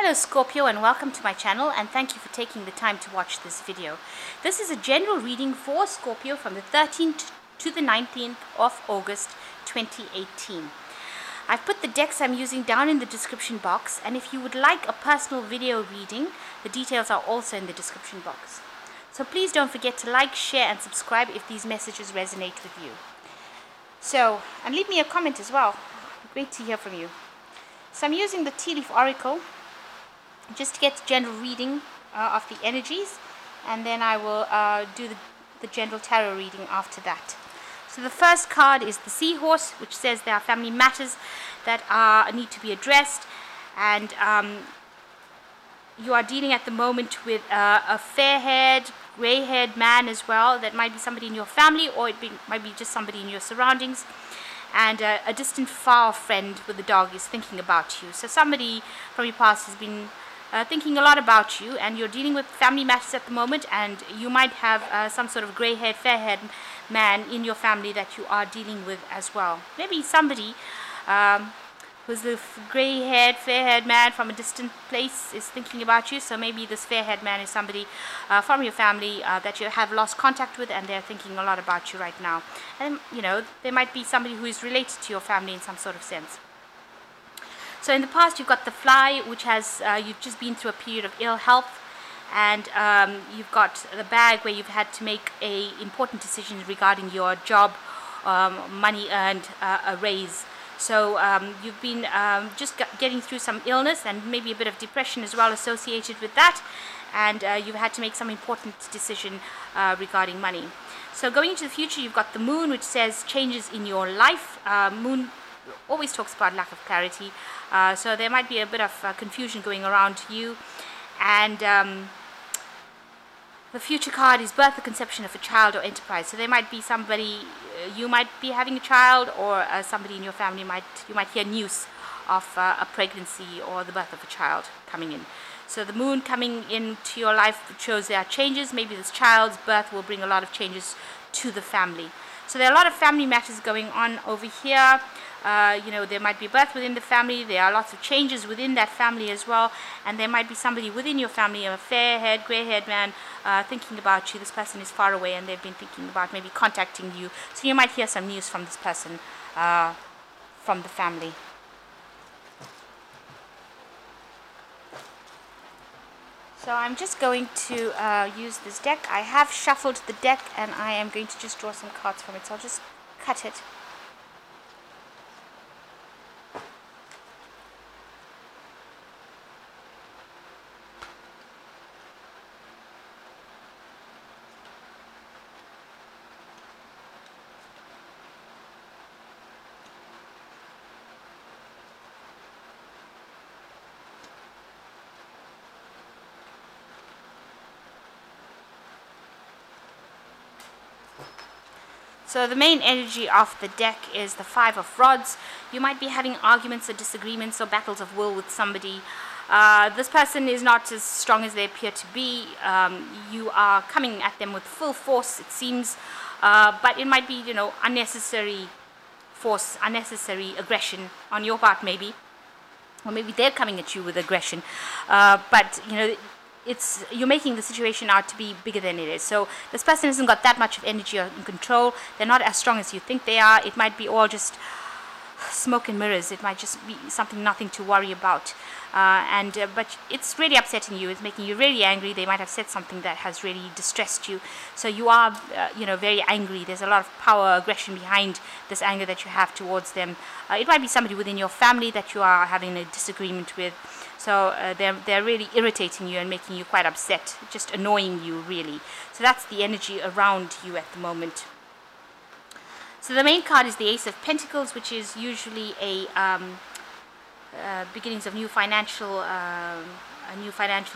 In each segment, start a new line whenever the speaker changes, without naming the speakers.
Hello Scorpio, and welcome to my channel, and thank you for taking the time to watch this video. This is a general reading for Scorpio from the 13th to the 19th of August 2018. I've put the decks I'm using down in the description box, and if you would like a personal video reading, the details are also in the description box. So please don't forget to like, share and subscribe if these messages resonate with you. And leave me a comment as well. Great to hear from you. So I'm using the Tea Leaf Oracle just to get a general reading of the energies, and then I will do the general tarot reading after that. So the first card is the Seahorse, which says there are family matters that need to be addressed, and you are dealing at the moment with a fair-haired, grey-haired man as well. That might be somebody in your family, or might be just somebody in your surroundings. And a distant, far friend with a dog is thinking about you. So somebody from your past has been thinking a lot about you, and you're dealing with family matters at the moment, and you might have some sort of grey-haired, fair-haired man in your family that you are dealing with as well. Maybe somebody who's the grey-haired, fair-haired man from a distant place is thinking about you. So maybe this fair-haired man is somebody from your family that you have lost contact with, and they're thinking a lot about you right now. And there might be somebody who is related to your family in some sort of sense. So in the past, you've got the Fly, which has you've just been through a period of ill health, and you've got the Bag, where you've had to make important decisions regarding your job, money earned, a raise. So you've been just getting through some illness and maybe a bit of depression as well associated with that, and you've had to make some important decision regarding money. So going into the future, you've got the Moon, which says changes in your life. Moon always talks about lack of clarity, so there might be a bit of confusion going around you. And the future card is birth, the conception of a child, or enterprise. So there might be somebody, you might be having a child, or somebody in your family you might hear news of a pregnancy or the birth of a child coming in. So the Moon coming into your life shows there are changes. Maybe this child's birth will bring a lot of changes to the family. So there are a lot of family matters going on over here. There might be birth within the family. There are lots of changes within that family as well. And there might be somebody within your family, a fair-haired, grey-haired man, thinking about you. This person is far away, and they've been thinking about maybe contacting you. So you might hear some news from this person from the family. So I'm just going to use this deck. I have shuffled the deck, and I am going to just draw some cards from it. So I'll just cut it. So the main energy of the deck is the Five of Rods. You might be having arguments or disagreements or battles of will with somebody. This person is not as strong as they appear to be. You are coming at them with full force, it seems, but it might be, unnecessary force, unnecessary aggression on your part, maybe, or maybe they're coming at you with aggression. But you're making the situation out to be bigger than it is. So this person hasn't got that much of energy or control. They're not as strong as you think they are. It might be all just smoke and mirrors. It might just be nothing to worry about. But it's really upsetting you. It's making you really angry. They might have said something that has really distressed you. So you are, very angry. There's a lot of power, aggression behind this anger that you have towards them. It might be somebody within your family that you are having a disagreement with. So they're really irritating you and making you quite upset, just annoying you, really. So that's the energy around you at the moment. So the main card is the Ace of Pentacles, which is usually beginnings of a new financial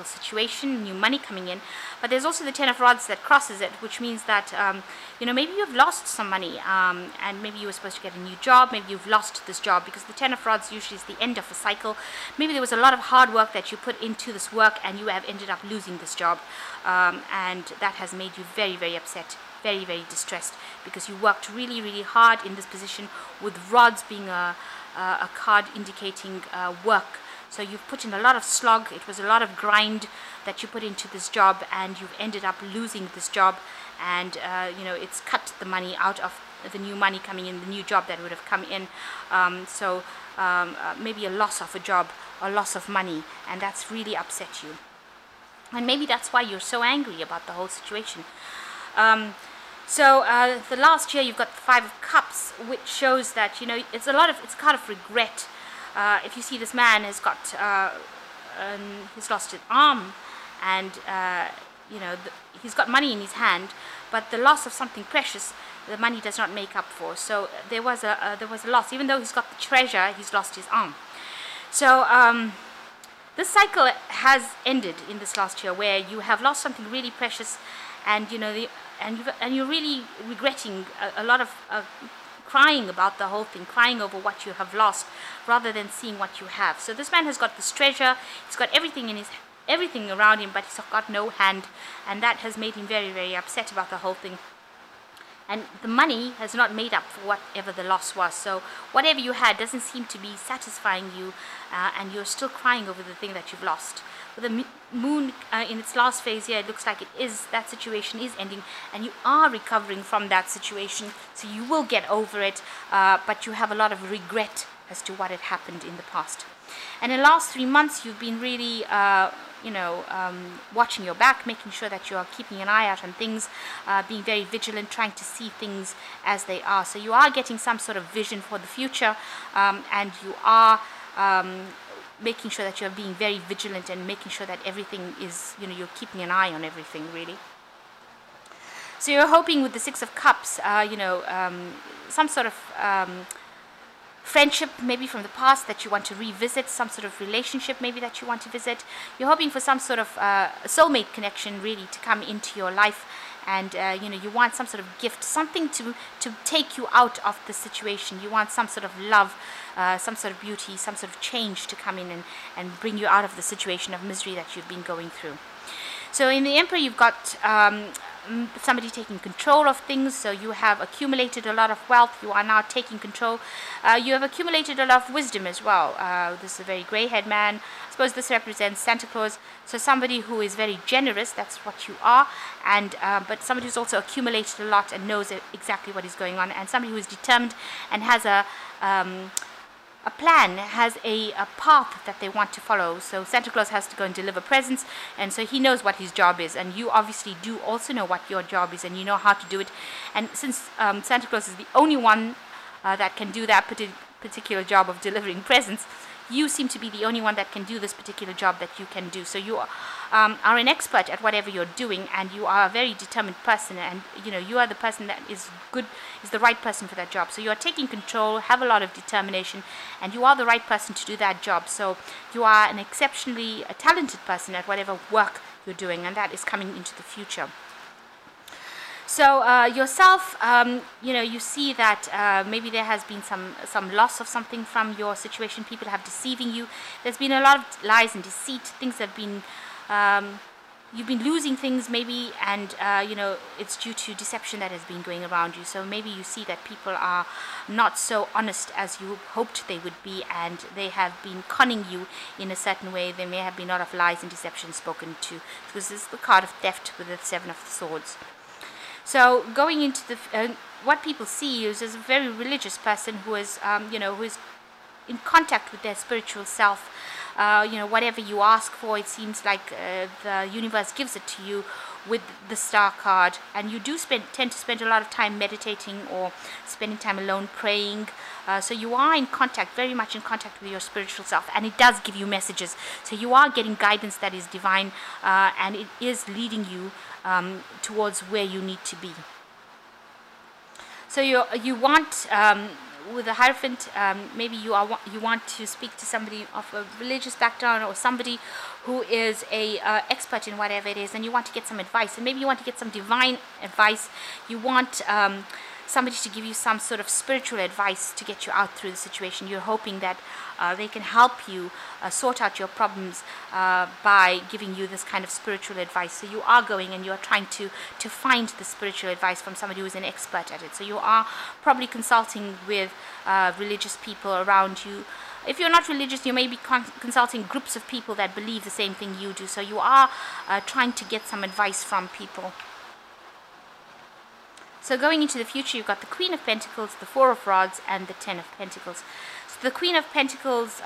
situation, new money coming in. But there's also the Ten of Rods that crosses it, which means that maybe you've lost some money, and maybe you were supposed to get a new job. Maybe you've lost this job, because the Ten of Rods usually is the end of a cycle. Maybe there was a lot of hard work that you put into this work, and you have ended up losing this job, and that has made you very, very upset, very, very distressed, because you worked really, really hard in this position, with rods being a card indicating work. So you've put in a lot of slog. It was a lot of grind that you put into this job, and you've ended up losing this job, and it's cut the money out of the new money coming in, the new job that would have come in. Maybe a loss of a job, a loss of money, and that's really upset you. And maybe that's why you're so angry about the whole situation. The last year you've got the Five of Cups, which shows that it's kind of regret. If you see, this man has got he's lost his arm, and he's got money in his hand, but the loss of something precious, the money does not make up for. So there was a loss. Even though he's got the treasure, he's lost his arm. So this cycle has ended in this last year, where you have lost something really precious, and you're really regretting a lot of crying about the whole thing, crying over what you have lost, rather than seeing what you have. So this man has got this treasure, he's got everything around him, but he's got no hand, and that has made him very, very upset about the whole thing. And the money has not made up for whatever the loss was. So whatever you had doesn't seem to be satisfying you, and you're still crying over the thing that you've lost. With the moon in its last phase here, it looks like that situation is ending, and you are recovering from that situation. So you will get over it, but you have a lot of regret as to what had happened in the past. And in the last 3 months, you've been really watching your back, making sure that you are keeping an eye out on things, being very vigilant, trying to see things as they are. So you are getting some sort of vision for the future, and you are making sure that you're being very vigilant and making sure that everything is, you're keeping an eye on everything, really. So you're hoping with the Six of Cups, some sort of friendship maybe from the past that you want to revisit, some sort of relationship maybe that you want to visit. You're hoping for some sort of soulmate connection really to come into your life, and you want some sort of gift, something to take you out of the situation. You want some sort of love, some sort of beauty, some sort of change to come in and bring you out of the situation of misery that you've been going through. So in the Emperor, you've got somebody taking control of things. So you have accumulated a lot of wealth. You are now taking control. You have accumulated a lot of wisdom as well. This is a very grey-haired man. I suppose this represents Santa Claus. So somebody who is very generous, that's what you are. And but somebody who's also accumulated a lot and knows exactly what is going on. And somebody who is determined and has a plan, has a path that they want to follow. So Santa Claus has to go and deliver presents, and so he knows what his job is, and you obviously do also know what your job is, and you know how to do it. And since Santa Claus is the only one that can do that particular job of delivering presents, you seem to be the only one that can do this particular job that you can do. So you are an expert at whatever you're doing, and you are a very determined person, and you are the person that is the right person for that job. So you are taking control, have a lot of determination, and you are the right person to do that job. So you are an exceptionally talented person at whatever work you're doing, and that is coming into the future. So yourself, you see that maybe there has been some loss of something from your situation. People have deceiving you. There's been a lot of lies and deceit. Things have been, you've been losing things maybe, and it's due to deception that has been going around you. So maybe you see that people are not so honest as you hoped they would be, and they have been conning you in a certain way. There may have been a lot of lies and deception spoken to, because this is the card of theft with the Seven of Swords. So going into the what people see is as a very religious person who is who is in contact with their spiritual self. Whatever you ask for, it seems like the universe gives it to you with the Star card, and you do tend to spend a lot of time meditating or spending time alone praying. So you are very much in contact with your spiritual self, and it does give you messages. So you are getting guidance that is divine, and it is leading you towards where you need to be. So you want with the Hierophant, maybe you want to speak to somebody of a religious background, or somebody who is a expert in whatever it is, and you want to get some advice, and maybe you want to get some divine advice. You want somebody to give you some sort of spiritual advice to get you out through the situation. You're hoping that they can help you sort out your problems by giving you this kind of spiritual advice. So you are going and you are trying to find the spiritual advice from somebody who is an expert at it. So you are probably consulting with religious people around you, if you're not religious, you may be consulting groups of people that believe the same thing you do. So you are trying to get some advice from people. So going into the future, you've got the Queen of Pentacles, the Four of Rods, and the Ten of Pentacles. So the Queen of Pentacles,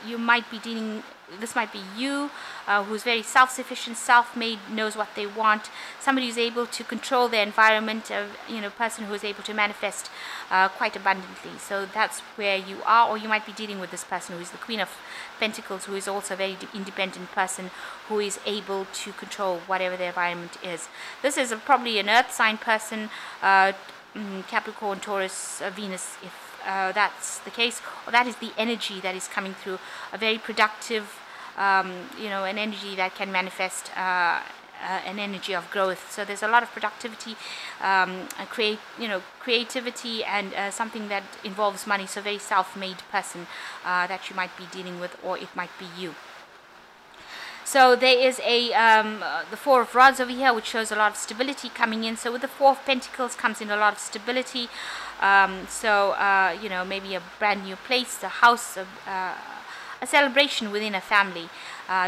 you might be dealing, this might be you, who's very self-sufficient, self-made, knows what they want, somebody who's able to control their environment, a person who is able to manifest quite abundantly. So that's where you are, or you might be dealing with this person who is the Queen of Pentacles, who is also a very independent person who is able to control whatever their environment is. This is probably an earth sign person, Capricorn, Taurus, Venus, if that's the case, or that is the energy that is coming through, a very productive, an energy that can manifest an energy of growth. So there's a lot of productivity, creativity, and something that involves money. So very self-made person that you might be dealing with, or it might be you. So there is the Four of Rods over here, which shows a lot of stability coming in. So with the Four of Pentacles comes in a lot of stability. Maybe a brand new place, a house, a celebration within a family.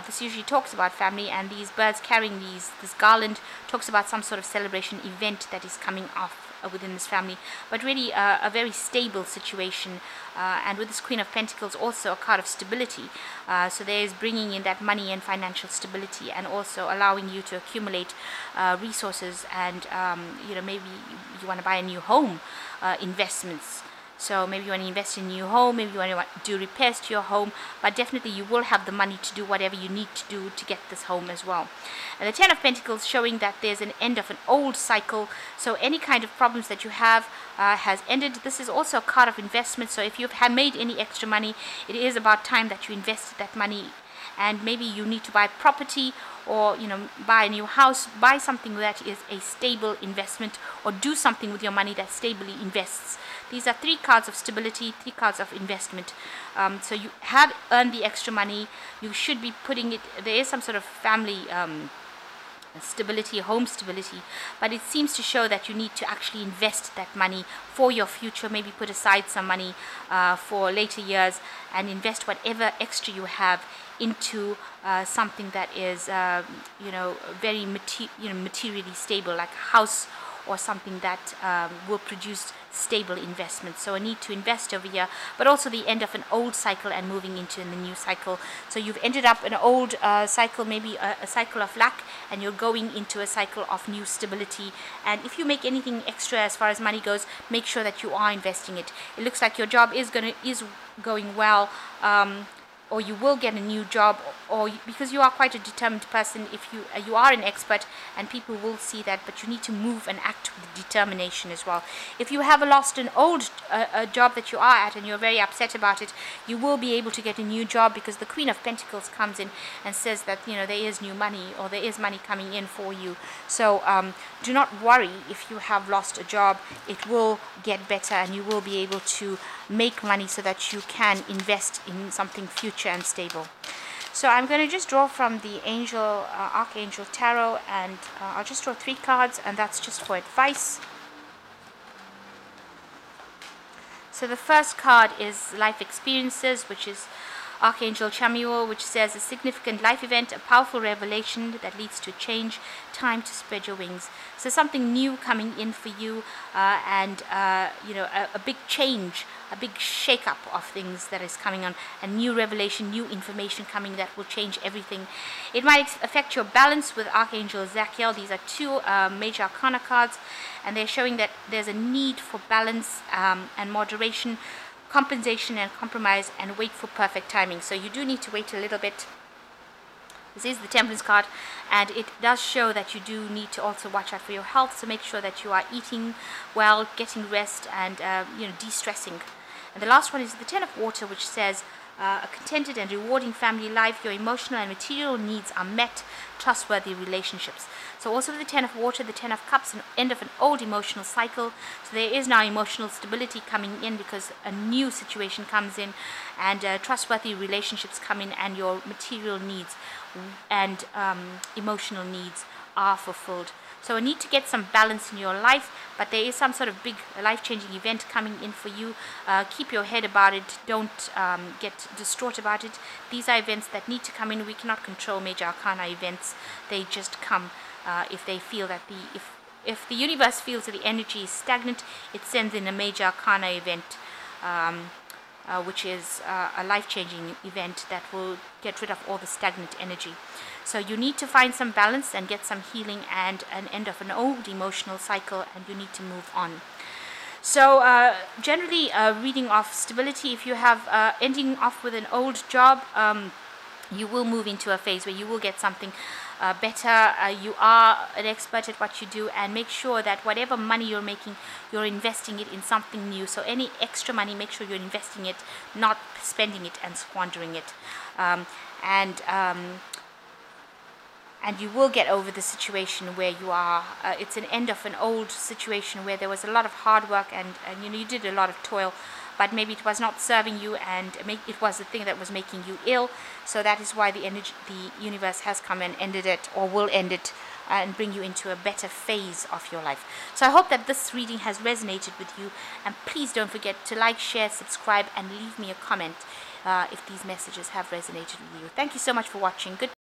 This usually talks about family, and these birds carrying this garland talks about some sort of celebration event that is coming off within this family, but really a very stable situation. And with this Queen of Pentacles, also a card of stability. So there is bringing in that money and financial stability, and also allowing you to accumulate resources, and maybe you want to buy a new home, investments. So maybe you want to invest in a new home, maybe you want to do repairs to your home, but definitely you will have the money to do whatever you need to do to get this home as well. And the Ten of Pentacles showing that there's an end of an old cycle. So any kind of problems that you have has ended. This is also a card of investment. So if you've made any extra money, it is about time that you invested that money. And maybe you need to buy property, or buy a new house, buy something that is a stable investment, or do something with your money that stably invests. These are three cards of stability, three cards of investment. So you have earned the extra money. You should be putting it, there is some sort of family stability, home stability, but it seems to show that you need to actually invest that money for your future. Maybe put aside some money for later years, and invest whatever extra you have into something that is very materially stable, like a house, or something that will produce stable investments. So a need to invest over here, but also the end of an old cycle and moving into the new cycle. So you've ended up an old cycle, maybe a cycle of lack, and you're going into a cycle of new stability. And if you make anything extra as far as money goes, make sure that you are investing it. It looks like your job is going well, or you will get a new job, or because you are quite a determined person, if you are an expert, and people will see that, but you need to move and act with determination as well. If you have lost an old job that you are at, and you're very upset about it, you will be able to get a new job, because the Queen of Pentacles comes in and says that there is new money, or there is money coming in for you. So do not worry if you have lost a job. It will get better, and you will be able to make money so that you can invest in something future and stable. So I'm going to just draw from the Archangel Tarot, and I'll just draw 3 cards, and that's just for advice. So the first card is Life Experiences, which is Archangel Chamuel, which says a significant life event, a powerful revelation that leads to change, time to spread your wings. So something new coming in for you, and a big change, a big shake-up of things that is coming on, a new revelation, new information coming that will change everything. It might affect your balance with Archangel Zachiel. These are 2 major arcana cards, and they're showing that there's a need for balance and moderation, compensation and compromise, and wait for perfect timing. So you do need to wait a little bit. This is the Temperance card, and it does show that you do need to also watch out for your health. So make sure that you are eating well, getting rest, and de-stressing. And the last one is the Ten of Water, which says a contented and rewarding family life. Your emotional and material needs are met, trustworthy relationships. So also with the Ten of Water, the Ten of Cups, an end of an old emotional cycle. So there is now emotional stability coming in, because a new situation comes in, and trustworthy relationships come in, and your material needs and emotional needs are fulfilled. So you need to get some balance in your life, but there is some sort of big life-changing event coming in for you. Keep your head about it. Don't get distraught about it. These are events that need to come in. We cannot control major arcana events. They just come if they feel that if the universe feels that the energy is stagnant, it sends in a major arcana event, which is a life-changing event that will get rid of all the stagnant energy. So you need to find some balance and get some healing and an end of an old emotional cycle, and you need to move on. So generally reading off stability. If you have ending off with an old job, you will move into a phase where you will get something better. You are an expert at what you do, and make sure that whatever money you're making, you're investing it in something new. So any extra money, make sure you're investing it, not spending it and squandering it. And you will get over the situation where you are. It's an end of an old situation where there was a lot of hard work and you did a lot of toil, but maybe it was not serving you, and it was the thing that was making you ill. So that is why the universe has come and ended it, or will end it, and bring you into a better phase of your life. So I hope that this reading has resonated with you, and please don't forget to like, share, subscribe, and leave me a comment if these messages have resonated with you. Thank you so much for watching. Good